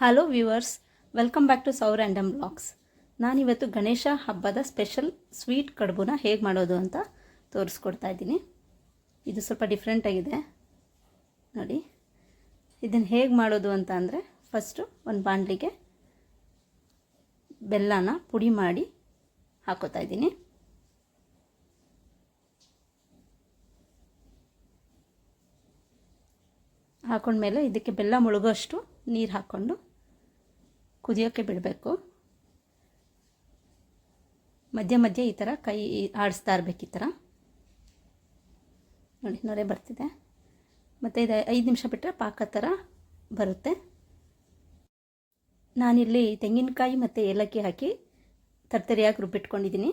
Hello viewers, welcome back to so random blogs. ನಾನಿವತ್ತು ಗಣೇಶ ಹಬ್ಬದ special sweet ಕಡುಬುನ ಹೇಗೆ ಮಾಡೋದು ಅಂತ ತೋರಿಸ್ಕೊಡ್ತಾ ಇದ್ದೀನಿ. ಇದು ಸ್ವಲ್ಪ ಡಿಫ್ರೆಂಟಾಗಿದೆ ನೋಡಿ. ಇದನ್ನು ಹೇಗೆ ಮಾಡೋದು ಅಂತ ಅಂದರೆ, ಫಸ್ಟು ಒಂದು ಬಾಣಲಿಗೆ ಬೆಲ್ಲನ ಪುಡಿ ಮಾಡಿ ಹಾಕೋತಾ ಇದ್ದೀನಿ. ಹಾಕೊಂಡ್ಮೇಲೆ ಇದಕ್ಕೆ ಬೆಲ್ಲ ಮುಳುಗೋಷ್ಟು ನೀರು ಹಾಕ್ಕೊಂಡು ಕುದಿಯೋಕ್ಕೆ ಬಿಡಬೇಕು. ಮಧ್ಯ ಮಧ್ಯೆ ಈ ಥರ ಕೈ ಆಡಿಸ್ತಾ ಇರಬೇಕು. ಈ ಥರ ನೋಡಿ, ನೊರೆ ಬರ್ತಿದೆ. ಮತ್ತು ಇದು 5 ನಿಮಿಷ ಬಿಟ್ಟರೆ ಪಾಕ ಥರ ಬರುತ್ತೆ. ನಾನಿಲ್ಲಿ ತೆಂಗಿನಕಾಯಿ ಮತ್ತು ಏಲಕ್ಕಿ ಹಾಕಿ ತರ್ತರಿಯಾಗಿ ರುಬ್ಬಿಟ್ಕೊಂಡಿದ್ದೀನಿ.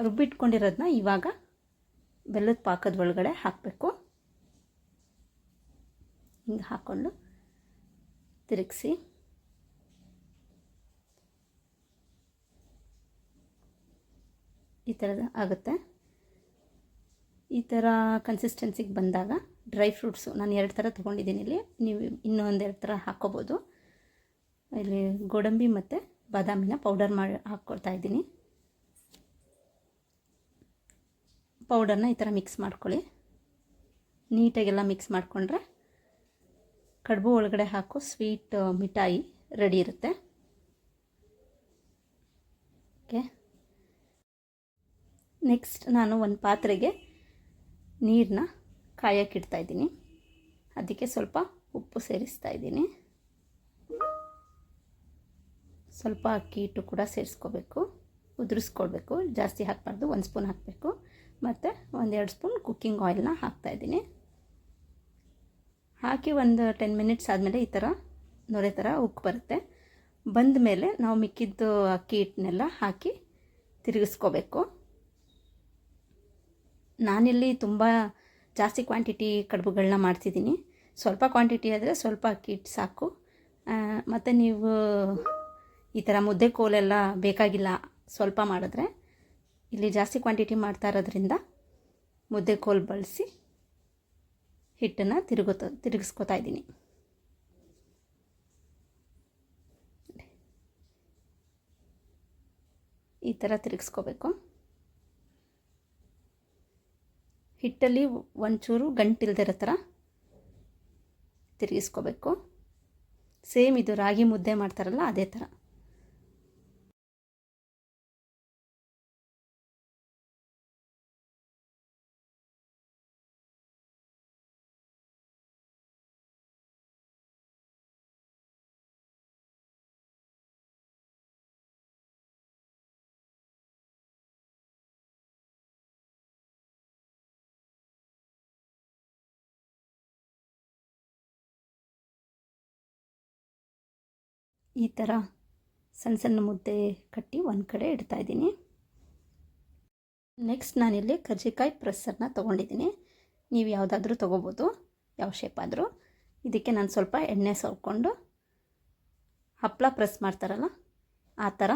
ರುಬ್ಬಿಟ್ಕೊಂಡಿರೋದನ್ನ ಇವಾಗ ಬೆಲ್ಲದ ಪಾಕದ ಒಳಗಡೆ ಹಾಕಬೇಕು. ಹಿಂಗೆ ಹಾಕ್ಕೊಂಡು ತಿರುಗಿಸಿ ಈ ಥರದ ಆಗುತ್ತೆ. ಈ ಥರ ಕನ್ಸಿಸ್ಟೆನ್ಸಿಗೆ ಬಂದಾಗ ಡ್ರೈ ಫ್ರೂಟ್ಸು ನಾನು 2 ಥರ ತೊಗೊಂಡಿದ್ದೀನಿ. ಇಲ್ಲಿ ನೀವು ಇನ್ನೂ 1-2 ಥರ ಹಾಕ್ಕೋಬೋದು. ಇಲ್ಲಿ ಗೋಡಂಬಿ ಮತ್ತು ಬಾದಾಮಿನ ಪೌಡರ್ ಮಾಡಿ ಹಾಕ್ಕೊಳ್ತಾ ಇದ್ದೀನಿ. ಪೌಡರ್ನ ಈ ಥರ ಮಿಕ್ಸ್ ಮಾಡ್ಕೊಳ್ಳಿ. ನೀಟಾಗೆಲ್ಲ ಮಿಕ್ಸ್ ಮಾಡಿಕೊಂಡ್ರೆ ಕಡುಬು ಒಳಗಡೆ ಹಾಕೋ ಸ್ವೀಟ್ ಮಿಠಾಯಿ ರೆಡಿ ಇರುತ್ತೆ. ಓಕೆ, ನೆಕ್ಸ್ಟ್ ನಾನು ಒಂದು ಪಾತ್ರೆಗೆ ನೀರನ್ನ ಕಾಯಕ್ಕಿಡ್ತಾ ಇದ್ದೀನಿ. ಅದಕ್ಕೆ ಸ್ವಲ್ಪ ಉಪ್ಪು ಸೇರಿಸ್ತಾ ಇದ್ದೀನಿ. ಸ್ವಲ್ಪ ಅಕ್ಕಿ ಹಿಟ್ಟು ಕೂಡ ಸೇರಿಸ್ಕೋಬೇಕು, ಉದುರಿಸ್ಕೊಳ್ಬೇಕು. ಜಾಸ್ತಿ ಹಾಕಬಾರ್ದು, 1 ಸ್ಪೂನ್ ಹಾಕಬೇಕು. ಮತ್ತು 1-2 ಸ್ಪೂನ್ ಕುಕ್ಕಿಂಗ್ ಆಯಿಲ್ನ ಹಾಕ್ತಾಯಿದ್ದೀನಿ. ಹಾಕಿ ಒಂದು 10 ಮಿನಿಟ್ಸ್ ಆದಮೇಲೆ ಈ ಥರ ನೊರೆ ಥರ ಉಕ್ಕು ಬರುತ್ತೆ. ಬಂದ ಮೇಲೆ ನಾವು ಮಿಕ್ಕಿದ್ದು ಅಕ್ಕಿ ಹಿಟ್ಟನ್ನೆಲ್ಲ ಹಾಕಿ ತಿರುಗಿಸ್ಕೋಬೇಕು. ನಾನಿಲ್ಲಿ ತುಂಬ ಜಾಸ್ತಿ ಕ್ವಾಂಟಿಟಿ ಕಡುಬುಗಳನ್ನ ಮಾಡ್ತಿದ್ದೀನಿ. ಸ್ವಲ್ಪ ಕ್ವಾಂಟಿಟಿ ಆದರೆ ಸ್ವಲ್ಪ ಅಕ್ಕಿ ಹಿಟ್ಟು ಸಾಕು. ಮತ್ತು ನೀವು ಈ ಥರ ಮುದ್ದೆ ಕೋಲೆಲ್ಲ ಬೇಕಾಗಿಲ್ಲ, ಸ್ವಲ್ಪ ಮಾಡಿದ್ರೆ. ಇಲ್ಲಿ ಜಾಸ್ತಿ ಕ್ವಾಂಟಿಟಿ ಮಾಡ್ತಾ ಇರೋದ್ರಿಂದ ಮುದ್ದೆ ಕೋಲು ಬಳಸಿ ಹಿಟ್ಟನ್ನು ತಿರುಗಿಸ್ಕೊತಾ ಇದ್ದೀನಿ. ಈ ಥರ ತಿರುಗಿಸ್ಕೋಬೇಕು. ಹಿಟ್ಟಲ್ಲಿ ಒಂಚೂರು ಗಂಟಿಲ್ದಿರೋ ಥರ ತಿರುಗಿಸ್ಕೋಬೇಕು. ಸೇಮ್ ಇದು ರಾಗಿ ಮುದ್ದೆ ಮಾಡ್ತಾರಲ್ಲ ಅದೇ ಥರ. ಈ ಥರ ಸಣ್ಣ ಸಣ್ಣ ಮುದ್ದೆ ಕಟ್ಟಿ ಒಂದು ಕಡೆ ಇಡ್ತಾಯಿದ್ದೀನಿ. ನೆಕ್ಸ್ಟ್ ನಾನಿಲ್ಲಿ ಕರ್ಜಿಕಾಯಿ ಪ್ರೆಸ್ಸನ್ನು ತೊಗೊಂಡಿದ್ದೀನಿ. ನೀವು ಯಾವುದಾದ್ರೂ ತೊಗೋಬೋದು, ಯಾವ ಶೇಪ್ ಆದರೂ. ಇದಕ್ಕೆ ನಾನು ಸ್ವಲ್ಪ ಎಣ್ಣೆ ಸವರ್ಕೊಂಡು ಹಪ್ಪಳ ಪ್ರೆಸ್ ಮಾಡ್ತಾರಲ್ಲ ಆ ಥರ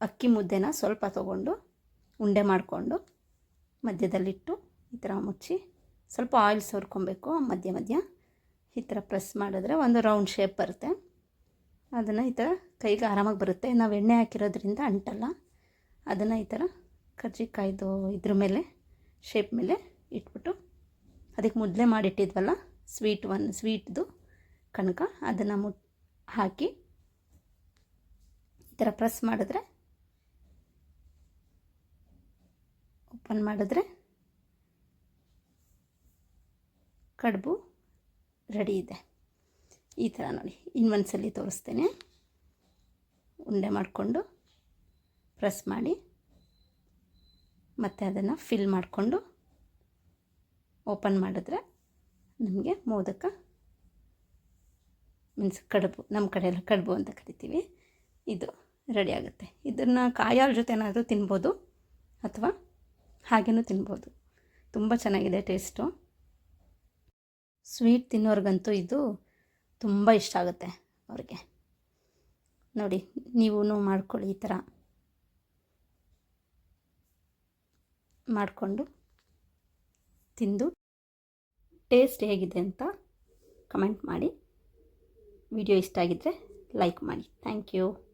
ಅಕ್ಕಿ ಮುದ್ದೆನ ಸ್ವಲ್ಪ ತೊಗೊಂಡು ಉಂಡೆ ಮಾಡಿಕೊಂಡು ಮಧ್ಯದಲ್ಲಿಟ್ಟು ಈ ಥರ ಮುಚ್ಚಿ ಸ್ವಲ್ಪ ಆಯಿಲ್ ಸವರ್ಕೊಬೇಕು. ಮಧ್ಯ ಮಧ್ಯ ಈ ಥರ ಪ್ರೆಸ್ ಮಾಡಿದ್ರೆ ಒಂದು ರೌಂಡ್ ಶೇಪ್ ಬರುತ್ತೆ. ಅದನ್ನು ಈ ಥರ ಕೈಗೆ ಆರಾಮಾಗಿ ಬರುತ್ತೆ. ನಾವು ಎಣ್ಣೆ ಹಾಕಿರೋದ್ರಿಂದ ಅಂಟಲ್ಲ. ಅದನ್ನು ಈ ಥರ ಕರ್ಜಿಕಾಯ್ದು ಇದ್ರ ಮೇಲೆ ಶೇಪ್ ಮೇಲೆ ಇಟ್ಬಿಟ್ಟು ಅದಕ್ಕೆ ಮೊದಲೇ ಮಾಡಿಟ್ಟಿದ್ವಲ್ಲ ಸ್ವೀಟ್ದು ಕಣಕ, ಅದನ್ನು ಹಾಕಿ ಈ ಥರ ಪ್ರೆಸ್ ಮಾಡಿದ್ರೆ, ಓಪನ್ ಮಾಡಿದ್ರೆ ಕಡುಬು ರೆಡಿ ಇದೆ. ಈ ಥರ ನೋಡಿ, ಇನ್ನೊಂದ್ಸಲಿ ತೋರಿಸ್ತೇನೆ. ಉಂಡೆ ಮಾಡಿಕೊಂಡು ಪ್ರೆಸ್ ಮಾಡಿ ಮತ್ತು ಅದನ್ನು ಫಿಲ್ ಮಾಡಿಕೊಂಡು ಓಪನ್ ಮಾಡಿದ್ರೆ ನಮಗೆ ಮೋದಕ ಮೀನ್ಸ್ ಕಡುಬು, ನಮ್ಮ ಕಡೆ ಎಲ್ಲ ಕಡುಬು ಅಂತ ಕರಿತೀವಿ, ಇದು ರೆಡಿ ಆಗುತ್ತೆ. ಇದನ್ನು ಕಾಯಾಳ ಜೊತೆ ಏನಾದರೂ ತಿನ್ಬೋದು ಅಥವಾ ಹಾಗೇನೂ ತಿನ್ಬೋದು. ತುಂಬ ಚೆನ್ನಾಗಿದೆ ಟೇಸ್ಟು. ಸ್ವೀಟ್ ತಿನ್ನೋರ್ಗಂತೂ ಇದು ತುಂಬ ಇಷ್ಟ ಆಗುತ್ತೆ ಅವ್ರಿಗೆ. ನೋಡಿ, ನೀವೂ ಮಾಡ್ಕೊಳ್ಳಿ. ಈ ಥರ ಮಾಡಿಕೊಂಡು ತಿಂದು ಟೇಸ್ಟ್ ಹೇಗಿದೆ ಅಂತ ಕಮೆಂಟ್ ಮಾಡಿ. ವಿಡಿಯೋ ಇಷ್ಟ ಆಗಿದ್ದರೆ ಲೈಕ್ ಮಾಡಿ. Thank you.